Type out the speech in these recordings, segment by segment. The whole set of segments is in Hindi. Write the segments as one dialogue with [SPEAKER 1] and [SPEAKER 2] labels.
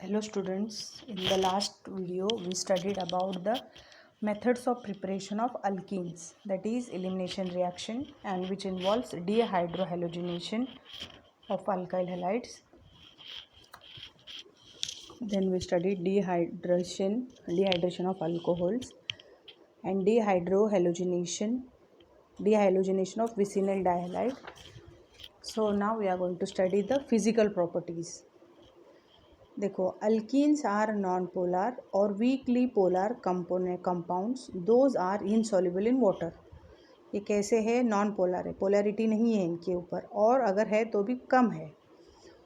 [SPEAKER 1] Hello students, in the last video we studied about the methods of preparation of alkenes, that is elimination reaction, and which involves dehydrohalogenation of alkyl halides. Then we studied dehydration of alcohols and dehalogenation of vicinal dihalide. So now we are going to study the physical properties. देखो, अल्कीन्स आर नॉन पोलर और weakly polar compounds, those are insoluble in water. ये कैसे है? नॉन पोलर है, पोलैरिटी नहीं है इनके ऊपर, और अगर है तो भी कम है,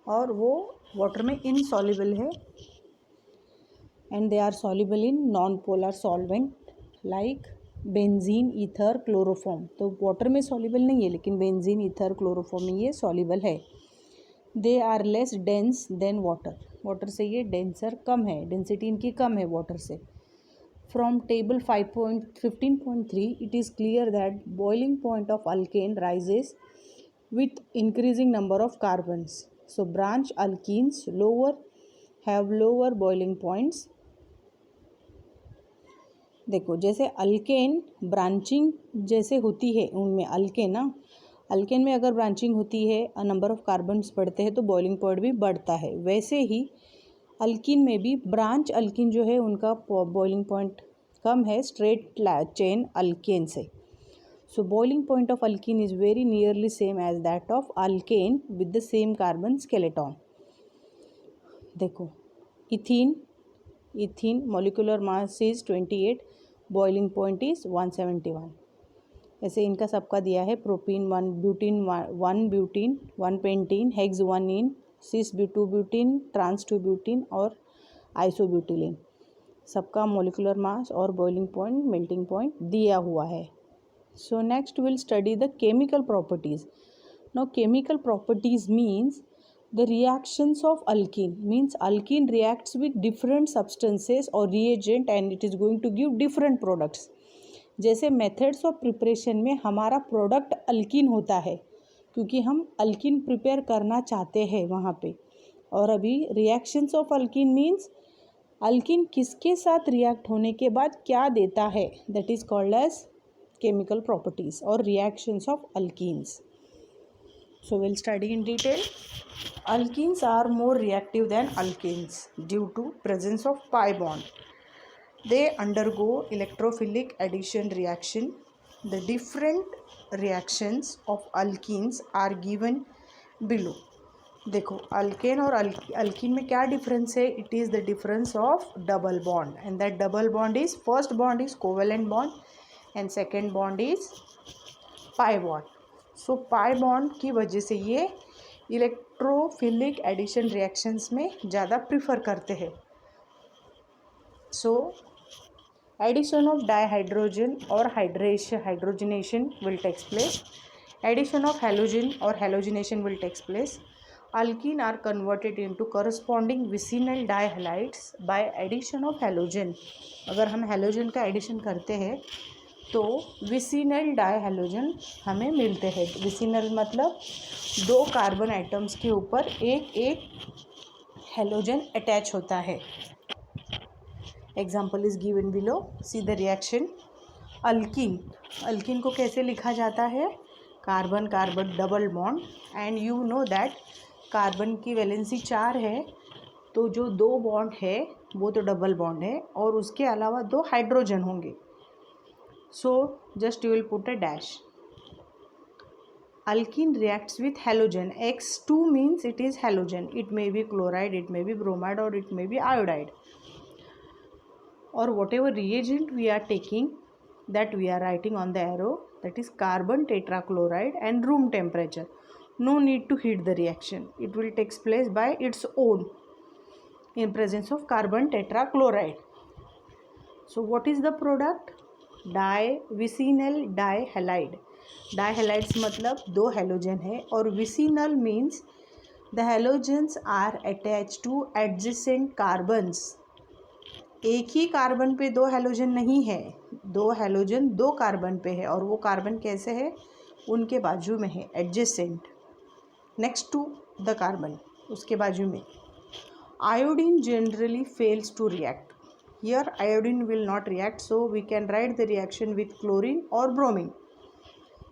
[SPEAKER 1] और वो वाटर में इनसॉल्युबल है. And they are soluble in non polar solvent like benzene, ether, chloroform. तो वाटर में सॉल्युबल नहीं है, लेकिन बेंजीन, ईथर, क्लोरोफॉर्म में ये सॉल्युबल है. They are less dense than water. Water से ये डेंसर कम है, डेंसिटी इनकी कम है वाटर से. From table 15.3 it is clear that boiling point of alkane rises with increasing number of carbons. So branch alkenes have lower boiling points. देखो, जैसे अल्केन ब्रांचिंग जैसे होती है उनमें, अल्केन में अगर ब्रांचिंग होती है, नंबर ऑफ कार्बन्स बढ़ते हैं तो बॉइलिंग पॉइंट भी बढ़ता है. वैसे ही अल्कीन में भी ब्रांच अल्कीन जो है उनका बॉइलिंग पॉइंट कम है स्ट्रेट चेन अल्केन से. So boiling point of alkene is very nearly same as that of alkane with the same carbon skeleton. देखो, ethene molecular mass is 28, boiling point is 171. ऐसे इनका सबका दिया है. Propene 1, butene 1 pentene, hex 1 ene, cis 2 butene, trans 2 butene और आइसोब्यूटिलीन. सबका मॉलिक्यूलर मास और बॉइलिंग पॉइंट, मेल्टिंग पॉइंट दिया हुआ है. So next will study the chemical properties. Now chemical properties means the reactions of alkene, means alkene reacts with different substances or reagent and it is going to give different products. जैसे मेथड्स ऑफ प्रिपरेशन में हमारा प्रोडक्ट अल्कीन होता है, क्योंकि हम अल्कीन प्रिपेयर करना चाहते हैं वहाँ पे. और अभी reactions of alkene means alkene किसके साथ रिएक्ट होने के बाद क्या देता है, that is called as chemical properties और reactions of alkenes. So we'll study in detail. Alkenes are more reactive than alkanes due to presence of pi bond. They undergo electrophilic addition reaction. The different reactions of alkenes are given below. देखो, अल्केन और अल्कीन में क्या डिफरेंस है? It is the difference of double bond, and that double bond is, first bond is covalent bond and second bond is pi bond. So pi bond की वजह से ये इलेक्ट्रोफिलिक एडिशन रिएक्शंस में ज़्यादा प्रिफर करते हैं. सो एडिशन ऑफ डाइहाइड्रोजन और hydrogenation will takes place. Addition of halogen और halogenation will takes place. Alkene are converted into corresponding vicinal dihalides by addition of halogen. अगर हम हैलोजन का एडिशन करते हैं तो विसिनल डाइहैलोजन हमें मिलते हैं. विसिनल मतलब 2 कार्बन आइटम्स के ऊपर एक हैलोजन अटैच होता है. Example is given below. See the reaction. Alkyne को कैसे लिखा जाता है? Carbon carbon double bond, and you know that carbon की वैलेंसी 4 है, तो जो 2 बॉन्ड है वो तो डबल बॉन्ड है, और उसके अलावा 2 हाइड्रोजन होंगे. So just you will put a dash. Alkene reacts with halogen. X2 means it is halogen. It may be chloride, it may be bromide, or it may be iodide. Or whatever reagent we are taking, that we are writing on the arrow, that is carbon tetrachloride and room temperature. No need to heat the reaction. It will take place by its own in presence of carbon tetrachloride. So what is the product? Vicinal dihalide. Dihalides मतलब 2 हैलोजन है, और vicinal means the halogens are attach to adjacent carbons. एक ही कार्बन पे 2 हैलोजन नहीं है, 2 हैलोजन 2 कार्बन पे है, और वो कार्बन कैसे है? उनके बाजू में है, adjacent, next to the carbon, उसके बाजू में. Iodine generally fails to react. Here iodine will not react, so we can write the reaction with chlorine or bromine.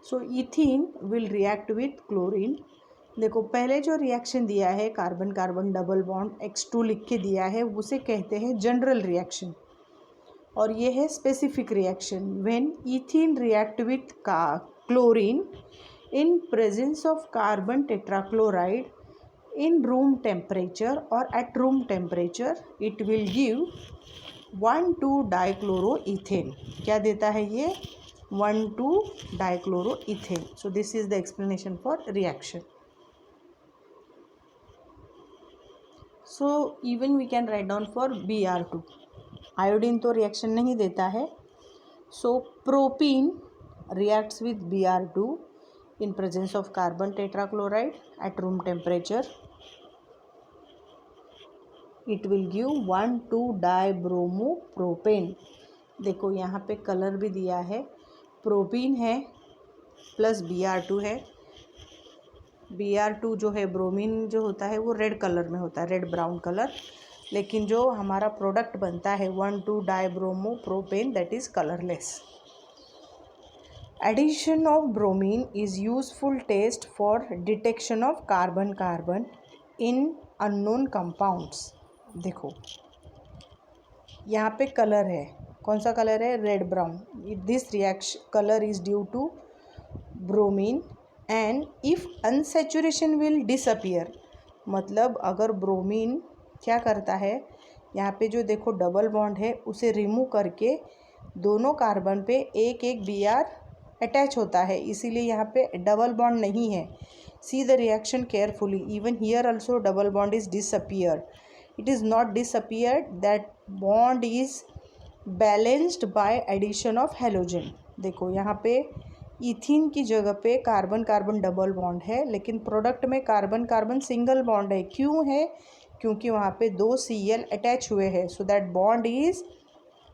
[SPEAKER 1] So ethene will react with chlorine. देखो पहले जो रिएक्शन दिया है carbon carbon double bond X2 लिख के दिया है, उसे कहते हैं जनरल रिएक्शन, और ये है specific reaction. When ethene react with chlorine in presence of carbon tetrachloride in room temperature or at room temperature, it will give 1,2-dichloroethane. क्या देता है ये? 1,2-dichloroethane. So this is the explanation for reaction. So even we can write down for Br2. Iodine तो रिएक्शन नहीं देता है. So propene reacts with Br2 in presence of carbon tetrachloride at room temperature. It will give 1,2-dibromopropane. देखो यहाँ पे कलर भी दिया है, प्रोपीन है प्लस Br2 है. Br2 जो है ब्रोमीन जो होता है वो रेड कलर में होता है, रेड ब्राउन कलर, लेकिन जो हमारा प्रोडक्ट बनता है 1,2-dibromopropane that is colourless. Addition of bromine is useful test for detection of carbon-carbon in unknown compounds. देखो यहाँ पे कलर है, कौन सा कलर है? Red brown. This reaction colour is due to bromine and if unsaturation will disappear. मतलब अगर ब्रोमीन क्या करता है, यहाँ पे जो देखो डबल बॉन्ड है उसे रिमूव करके दोनों कार्बन पे एक एक Br अटैच होता है, इसीलिए यहाँ पे डबल बॉन्ड नहीं है. See the reaction carefully. Even here also double bond is disappear. It is not disappeared, that bond is balanced by addition of halogen. देखो यहाँ पे इथीन की जगह पे कार्बन कार्बन डबल बॉन्ड है, लेकिन प्रोडक्ट में कार्बन कार्बन सिंगल बॉन्ड है. क्यों है? क्योंकि वहाँ पे 2 Cl अटैच हुए हैं. So that bond is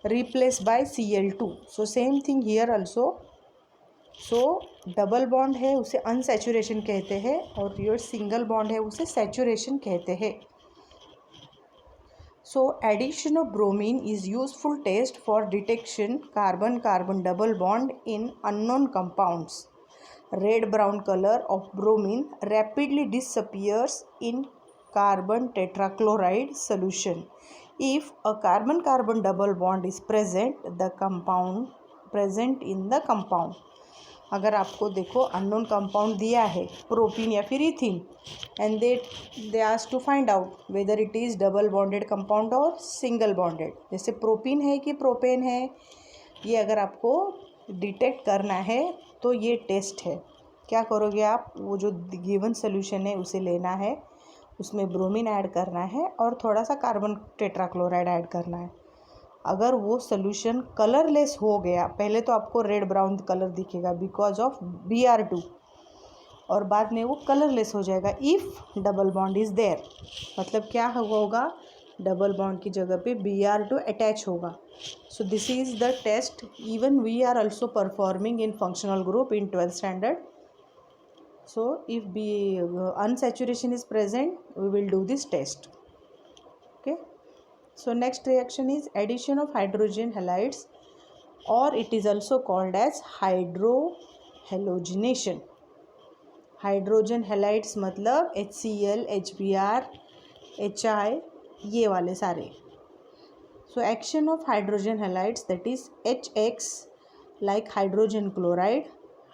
[SPEAKER 1] replace by Cl2. So same thing here also. So double bond है उसे अनसैचुरेशन कहते हैं, और योर सिंगल बॉन्ड है उसे सैचुरेशन कहते हैं. So addition of bromine is useful test for detection carbon-carbon double bond in unknown compounds. Red brown color of bromine rapidly disappears in carbon tetrachloride solution. If a carbon-carbon double bond is present, the compound present in the compound. अगर आपको देखो अननोन कंपाउंड दिया है प्रोपीन या फिर ethene, and they ask to find out whether it is double bonded compound और सिंगल बॉन्डेड. जैसे प्रोपीन है कि प्रोपेन है, ये अगर आपको डिटेक्ट करना है तो ये टेस्ट है. क्या करोगे आप? वो जो गिवन सोल्यूशन है उसे लेना है, उसमें ब्रोमीन ऐड करना है और थोड़ा सा कार्बन टेट्राक्लोराइड ऐड करना है. अगर वो सोल्यूशन कलरलेस हो गया, पहले तो आपको रेड ब्राउन कलर दिखेगा बिकॉज ऑफ Br2, और बाद में वो कलरलेस हो जाएगा if double bond is there. मतलब क्या होगा? डबल बॉन्ड की जगह पे Br2 अटैच होगा. So this is the test. Even we are also performing in functional group in 12th standard. So if unsaturation is present we will do this test. Okay. So next reaction is addition of hydrogen halides, or it is also called as hydrohalogenation. Hydrogen halides मतलब HCl, HBr, HI, ये वाले सारे. So action of hydrogen halides, that is HX, like hydrogen chloride,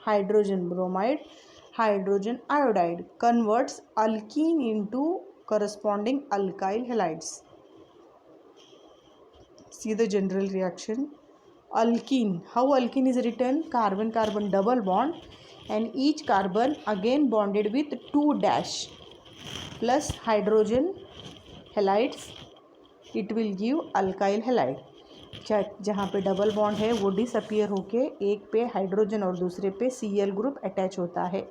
[SPEAKER 1] hydrogen bromide, hydrogen iodide, converts alkene into corresponding alkyl halides. See the general reaction. Alkene. How alkene is written? Carbon carbon double bond and each carbon again bonded with 2 dash plus hydrogen halides. It will give alkyl halide. जहाँ पे डबल बॉन्ड है वो डिसअपियर होके एक पे हाइड्रोजन और दूसरे पे Cl ग्रुप अटैच होता है.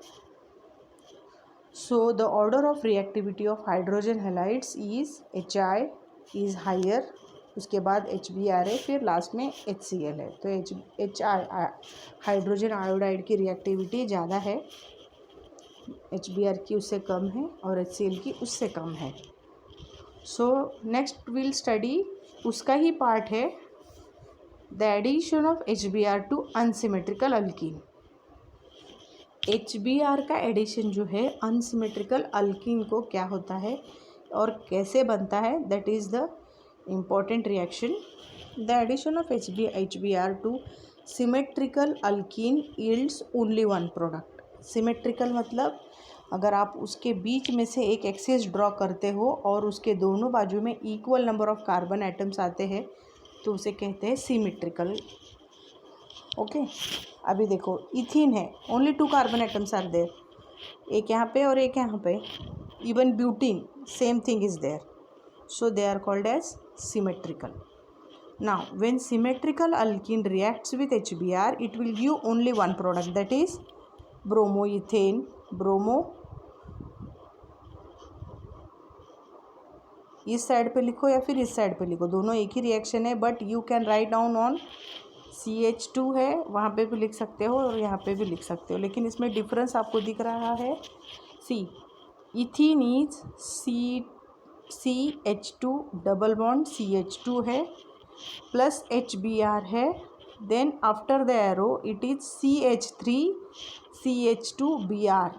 [SPEAKER 1] So the order of reactivity of hydrogen halides is HI is higher, उसके बाद HBr है, फिर लास्ट में HCl है. तो HI हाइड्रोजन आयोडाइड की रिएक्टिविटी ज़्यादा है, HBr की उससे कम है और HCl की उससे कम है. सो नेक्स्ट विल स्टडी उसका ही पार्ट है, the addition of HBr to unsymmetrical alkene. HBr का एडिशन जो है अनसिमेट्रिकल अल्कीन को क्या होता है और कैसे बनता है, that is the important reaction. The addition of HBr to symmetrical alkene yields only one product. Symmetrical मतलब अगर आप उसके बीच में से एक एक्सिस ड्रॉ करते हो और उसके दोनों बाजू में equal number of carbon atoms आते हैं तो उसे कहते हैं सिमेट्रिकल। ओके, अभी देखो इथीन है, only 2 carbon atoms are there, एक यहाँ पे और एक यहाँ पे। Even butene same thing is there, so they are called as symmetrical. Now when symmetrical alkene reacts with HBr it will give only one product, that is bromoethane। Bromo इस साइड पे लिखो या फिर इस साइड पे लिखो, दोनों एक ही रिएक्शन है, but you can write down on CH2 है, वहाँ पे भी लिख सकते हो और यहाँ पे भी लिख सकते हो, लेकिन इसमें डिफरेंस आपको दिख रहा है। See ethene is CH2 double bond CH2 है प्लस HBr है, then after the arrow it is CH3 CH2Br।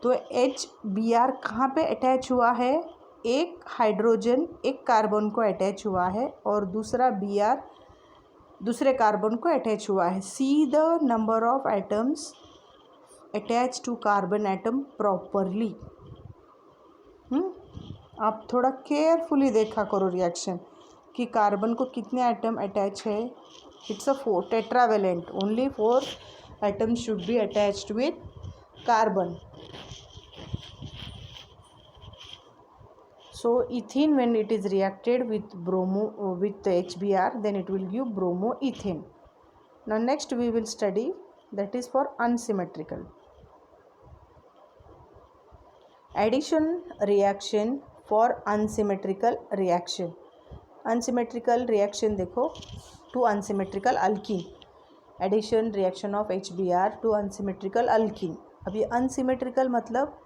[SPEAKER 1] तो HBr कहाँ पे अटैच हुआ है, एक हाइड्रोजन एक कार्बन को अटैच हुआ है और दूसरा Br दूसरे कार्बन को अटैच हुआ है। See the number of atoms attach to carbon atom properly. आप थोड़ा केयरफुली देखा करो रिएक्शन कि कार्बन को कितने एटम अटैच है। It's a 4 tetravalent, only 4 atoms should be attached with carbon. So ethene when it is reacted with HBr then it will give bromoethane. Now next we will study, that is for unsymmetrical addition reaction for unsymmetrical reaction। unsymmetrical reaction देखो to unsymmetrical alkene, addition reaction of HBr to unsymmetrical alkene। अब ये unsymmetrical मतलब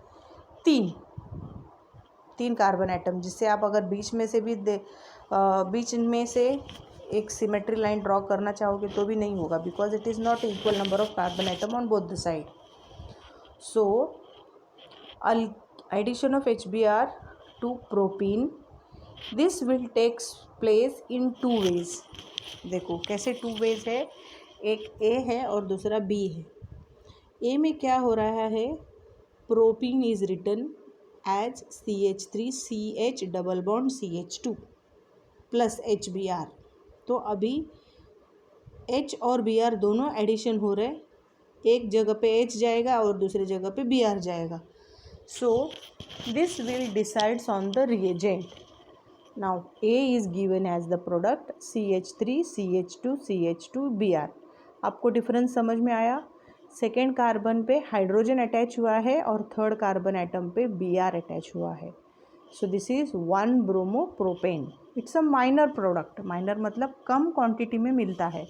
[SPEAKER 1] तीन कार्बन एटम, जिससे आप अगर बीच में से एक सिमेट्री लाइन ड्रॉ करना चाहोगे तो भी नहीं होगा, because it is not equal number of carbon atom on both the side. So addition of HBr to propene, this will takes place in 2 ways. देखो कैसे 2 वेज है, एक A है और दूसरा B है। A में क्या हो रहा है, propene is written as CH3CH double bond CH2 plus HBr। तो अभी H और Br दोनों एडिशन हो रहे, एक जगह पे H जाएगा और दूसरी जगह पे Br जाएगा। So this will decides on the reagent. Now A is given as the product CH3CH2CH2Br। आपको डिफरेंस समझ में आया। सेकेंड कार्बन पे हाइड्रोजन अटैच हुआ है और थर्ड कार्बन एटम पे Br अटैच हुआ है। So this is 1 bromopropane. It's a minor product, minor मतलब कम क्वांटिटी में मिलता है।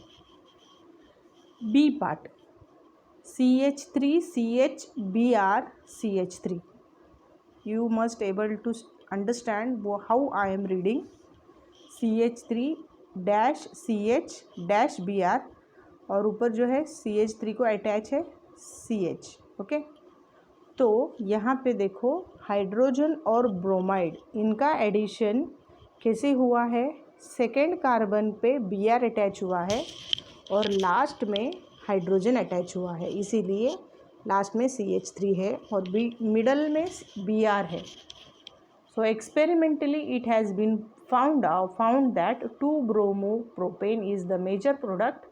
[SPEAKER 1] B part CH3CHBr CH3, you must able to understand how I am reading CH3-CH-Br और ऊपर जो है CH3 को अटैच है CH। ओके, तो यहाँ पे देखो हाइड्रोजन और ब्रोमाइड इनका एडिशन कैसे हुआ है, सेकेंड कार्बन पे Br अटैच हुआ है और लास्ट में हाइड्रोजन अटैच हुआ है, इसीलिए लास्ट में CH3 है और मिडल में Br है। So experimentally it has been found that 2-bromopropane is the major product.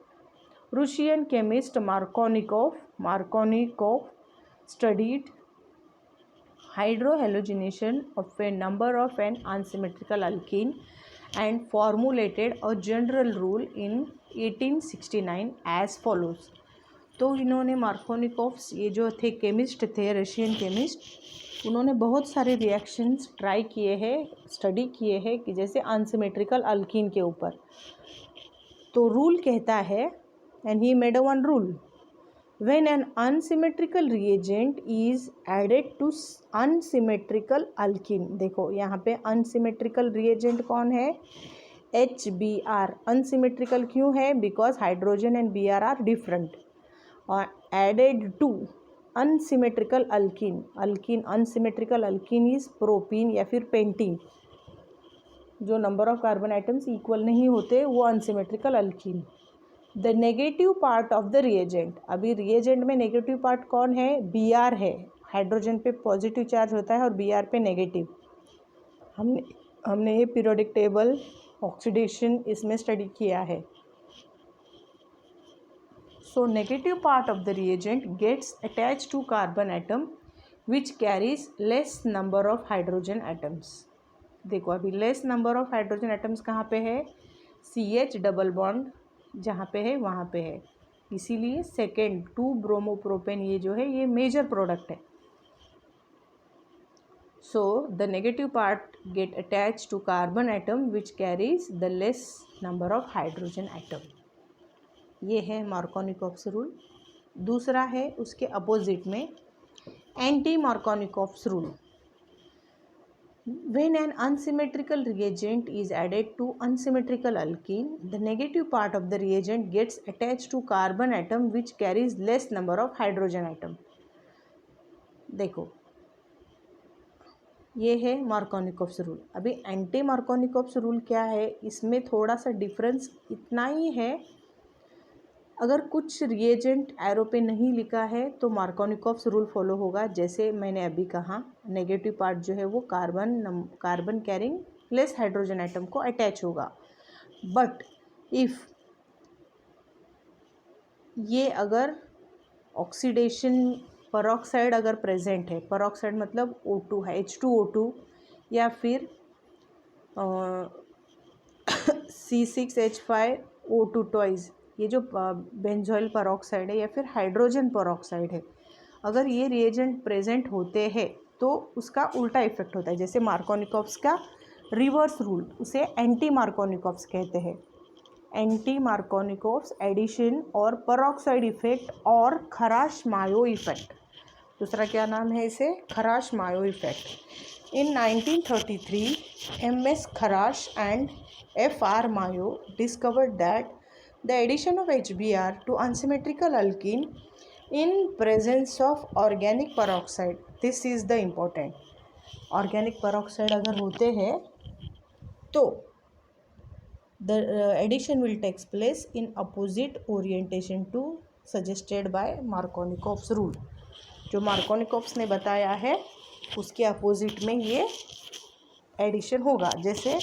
[SPEAKER 1] Russian chemist Markovnikov studied hydrohalogenation of a number of an unsymmetrical alkene and formulated a general rule in 1869 as follows। तो इन्होंने मार्कोनिकोव, ये जो थे केमिस्ट थे, रशियन केमिस्ट, उन्होंने बहुत सारे रिएक्शंस ट्राई किए हैं, स्टडी किए हैं कि जैसे अनसिमेट्रिकल अल्कीन के ऊपर। तो रूल कहता है, and he made a one rule, when an unsymmetrical reagent is added to unsymmetrical alkene। देखो यहाँ पे unsymmetrical reagent कौन है, HBr। unsymmetrical क्यों है, because hydrogen and Br are different। और added to unsymmetrical alkene, alkene unsymmetrical alkene is propene या फिर pentene। जो number of carbon atoms equal नहीं होते वो unsymmetrical alkyne. The negative part of the reagent, अभी रिएजेंट में नेगेटिव पार्ट कौन है, Br है। हाइड्रोजन पे पॉजिटिव चार्ज होता है और Br पे नेगेटिव। हमने ये पीरियोडिक टेबल ऑक्सीडेशन इसमें स्टडी किया है। So negative part of the reagent gets attach to carbon atom which carries less number of hydrogen atoms. देखो अभी less number of hydrogen atoms कहाँ पे है, CH डबल बॉन्ड जहाँ पे है वहाँ पे है, इसीलिए सेकेंड 2 ब्रोमोप्रोपेन ये जो है ये मेजर प्रोडक्ट है। So the negative part get attach to carbon atom which carries the less number of hydrogen atom. ये है मार्कोनिकॉफ्स रूल। दूसरा है उसके अपोजिट में anti Markovnikov's rule. When an unsymmetrical reagent is added to unsymmetrical alkene, the negative part of the reagent gets attached to carbon atom which carries less number of hydrogen atom। देखो ये है मार्कोनिकॉफ्स रूल। अभी एंटी मार्कोनिकॉफ्स रूल क्या है, इसमें थोड़ा सा डिफरेंस इतना ही है, अगर कुछ रिएजेंट एरो पे नहीं लिखा है तो मार्कोनिकॉफ्स रूल फॉलो होगा। जैसे मैंने अभी कहा नेगेटिव पार्ट जो है वो carbon carrying less hydrogen atom को अटैच होगा। बट इफ़ ये अगर ऑक्सीडेशन पेरोक्साइड अगर प्रेजेंट है, पेरोक्साइड मतलब O2 है, H2O2 या फिर C6H5O2 टॉइज, ये जो बेंजोइल पेरोक्साइड है या फिर हाइड्रोजन पेरोक्साइड है, अगर ये रिएजेंट प्रेजेंट होते हैं तो उसका उल्टा इफेक्ट होता है। जैसे मार्कोनिकॉफ्स का रिवर्स रूल, उसे एंटी मार्कोनिकॉफ्स कहते हैं। एंटी मार्कोनिकॉफ्स एडिशन और पेरोक्साइड इफेक्ट और खराश-मायो इफेक्ट। दूसरा क्या नाम है इसे, खराश-मायो इफेक्ट। इन 1933 MS खराश and FR Mayo discovered that the addition of HBr to unsymmetrical alkene in presence of organic peroxide, this is the important, organic peroxide अगर होते हैं तो the addition will takes place in opposite orientation to suggested by Markovnikov's rule। जो मार्कोनिकॉफ्स ने बताया है उसके अपोजिट में ये एडिशन होगा। जैसे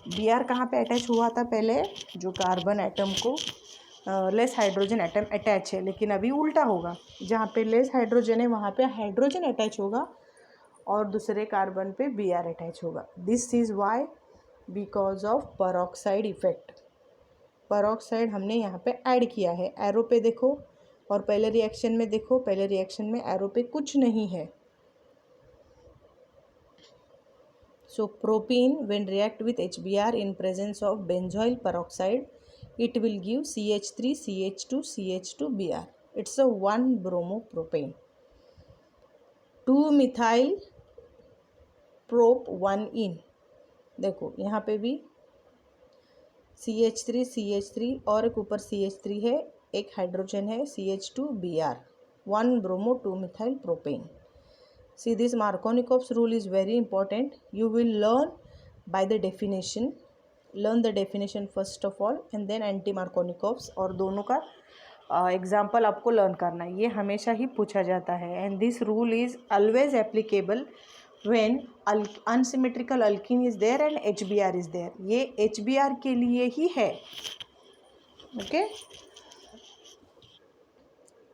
[SPEAKER 1] Br कहाँ पे अटैच हुआ था पहले, जो कार्बन एटम को लेस हाइड्रोजन एटम अटैच है, लेकिन अभी उल्टा होगा, जहाँ पे लेस हाइड्रोजन है वहाँ पे हाइड्रोजन अटैच होगा और दूसरे कार्बन पे Br अटैच होगा। This is why because of peroxide effect. Peroxide हमने यहाँ पे ऐड किया है, एरो पे देखो और पहले रिएक्शन में देखो, पहले रिएक्शन में एरो पे कुछ नहीं है। So propene when react with HBr in presence of benzoyl peroxide, it will give CH3 CH2 CH2Br। It's a 1 bromopropane। 2 methyl prop 1 in। देखो यहाँ पे भी CH3 और एक ऊपर CH3 है, एक हाइड्रोजन है CH2Br, 1 bromo 2 methyl propane। See, this Markovnikov's rule is very important. You will learn by the definition, learn the definition first of all and then anti Markovnikov's, और दोनों का एग्जाम्पल आपको लर्न करना है। ये हमेशा ही पूछा जाता है। And this rule is always applicable when unsymmetrical alkene is there and HBr is there. ये HBr के लिए ही है। Okay,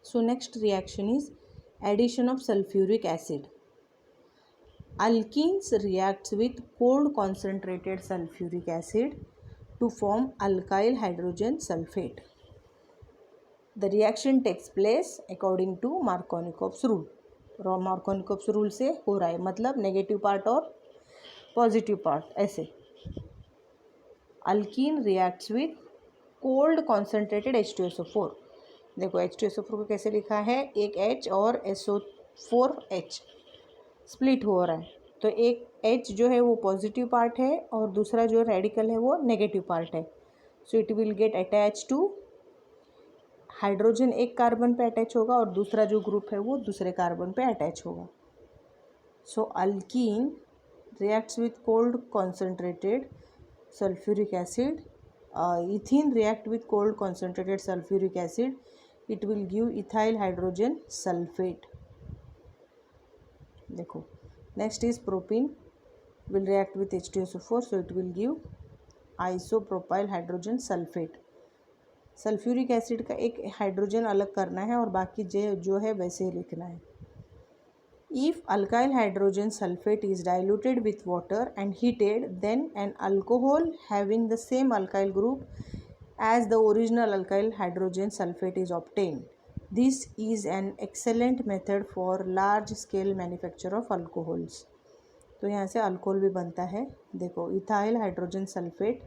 [SPEAKER 1] so next reaction is addition of sulfuric acid। Alkenes reacts with cold concentrated sulfuric acid to form alkyl hydrogen sulfate। The reaction takes place according to Markovnikov's rule। Markovnikov's rule से हो रहा है, मतलब नेगेटिव पार्ट और पॉजिटिव पार्ट ऐसे। Alkene reacts with cold concentrated H2SO4। देखो H2SO4 को कैसे लिखा है, एक H और SO4H स्प्लिट हो रहा है, तो एक H जो है वो पॉजिटिव पार्ट है और दूसरा जो रेडिकल है वो नेगेटिव पार्ट है. So it will get attach to hydrogen, एक कार्बन पे अटैच होगा और दूसरा जो ग्रुप है वो दूसरे कार्बन पे अटैच होगा. सो alkyne reacts with cold concentrated sulfuric acid. Ethene react with cold concentrated sulfuric acid. It will give ethyl hydrogen sulfate. देखो next is propene will react with H2SO4, so it will give isopropyl hydrogen sulfate. Sulphuric acid का एक हाइड्रोजन अलग करना है और बाकी जो है वैसे ही लिखना है. If alkyl hydrogen sulfate is diluted with water and heated, then an alcohol having the same alkyl group as the original alkyl hydrogen sulfate is obtained. This is an excellent method for large scale manufacture of alcohols. तो यहाँ से अल्कोहल भी बनता है. देखो इथाइल हाइड्रोजन सल्फेट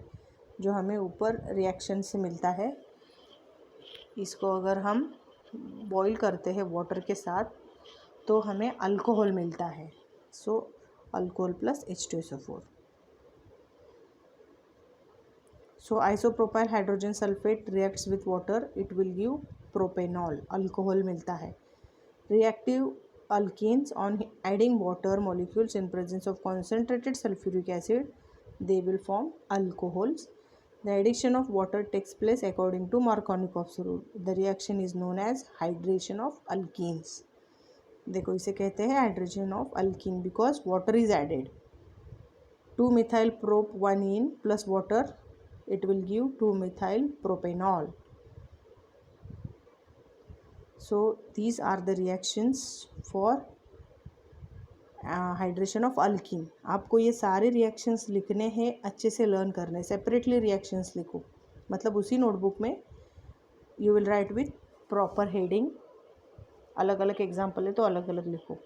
[SPEAKER 1] जो हमें ऊपर रिएक्शन से मिलता है, इसको अगर हम बॉईल करते हैं वाटर के साथ तो हमें अल्कोहल मिलता है. So alcohol plus H2SO4. So isopropyl hydrogen sulphate reacts with water, it will give propanol, alcohol मिलता है. Reactive alkenes on adding water molecules in presence of concentrated sulphuric acid, they will form alcohols. The addition of water takes place according to Markovnikov's rule. The reaction is known as hydration of alkenes. देखो इसे कहते हैं hydration of alkene because water is added. 2-methyl prop 1ene plus water, it will give 2-methyl propanol. So these are the reactions for hydration of alkyne. आपको ये सारे रिएक्शंस लिखने हैं, अच्छे से लर्न करने. सेपरेटली रिएक्शंस लिखो, मतलब उसी नोटबुक में you will write with proper heading. अलग अलग एग्जाम्पल है तो अलग अलग लिखो.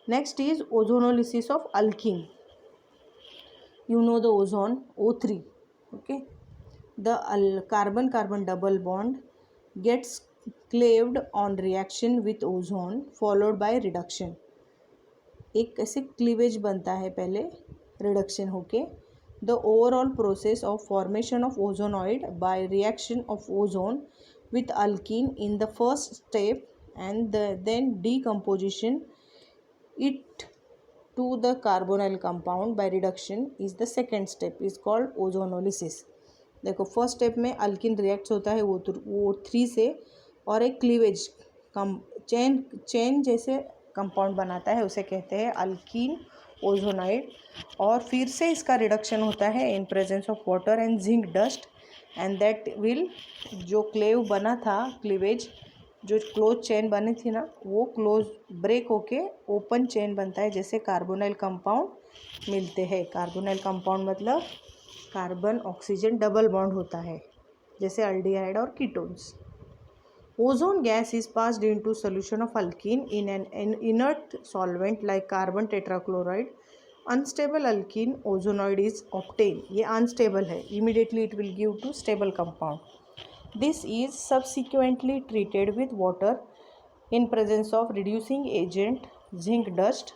[SPEAKER 1] Next is ozonolysis of alkene. You know the ozone O3. Okay, the carbon carbon double bond gets cleaved on reaction with ozone followed by reduction. एक ऐसे क्लीवेज बनता है पहले रिडक्शन होके. The overall process of formation of ozonide by reaction of ozone with alkene in the first step and then decomposition it to the carbonyl compound by reduction is the second step, is called ozonolysis. देखो फर्स्ट स्टेप में अल्किन रिएक्ट होता है O3 से और एक क्लीवेज चेन जैसे कंपाउंड बनाता है, उसे कहते हैं अल्कीन ओजोनाइड. और फिर से इसका रिडक्शन होता है इन presence of water and zinc dust, and that will, जो क्लेव बना था क्लीवेज, जो क्लोज चेन बनी थी ना, वो क्लोज ब्रेक होके ओपन चेन बनता है, जैसे कार्बोनाइल कंपाउंड मिलते हैं. कार्बोनाइल कंपाउंड मतलब कार्बन ऑक्सीजन डबल बॉन्ड होता है, जैसे अल्डिहाइड और ketones. Ozone gas is passed into solution of alkene in an inert solvent like carbon tetrachloride. Unstable alkene ozonide is obtain. ये अनस्टेबल है, immediately it will give to stable compound. This is subsequently treated with water in presence of reducing agent zinc dust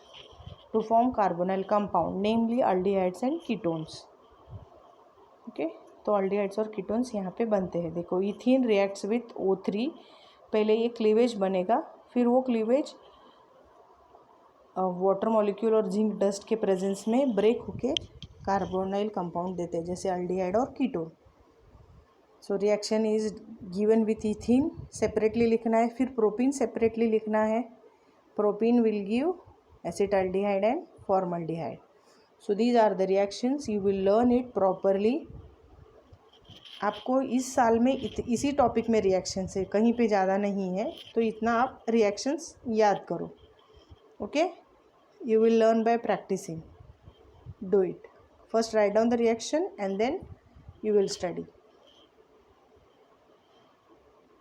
[SPEAKER 1] to form carbonyl compound, namely aldehydes and ketones. Okay, तो aldehydes और ketones यहाँ पे बनते हैं. देखो इथीन reacts with O3, पहले ये क्लीवेज बनेगा, फिर वो क्लीवेज वाटर मॉलिक्यूल और जिंक डस्ट के प्रेजेंस में ब्रेक होके कार्बोनाइल कंपाउंड देते हैं, जैसे अल्डिहाइड और ketone. So reaction is given with ethene, separately लिखना है. फिर प्रोपीन सेपरेटली लिखना है. Propene will give acetaldehyde and formaldehyde. So these are the reactions, you will learn it properly. आपको इस साल में इसी टॉपिक में रिएक्शंस है, कहीं पे ज़्यादा नहीं है, तो इतना आप रिएक्शंस याद करो. Okay, you will learn by practising. Do it. First write down the reaction and then you will study.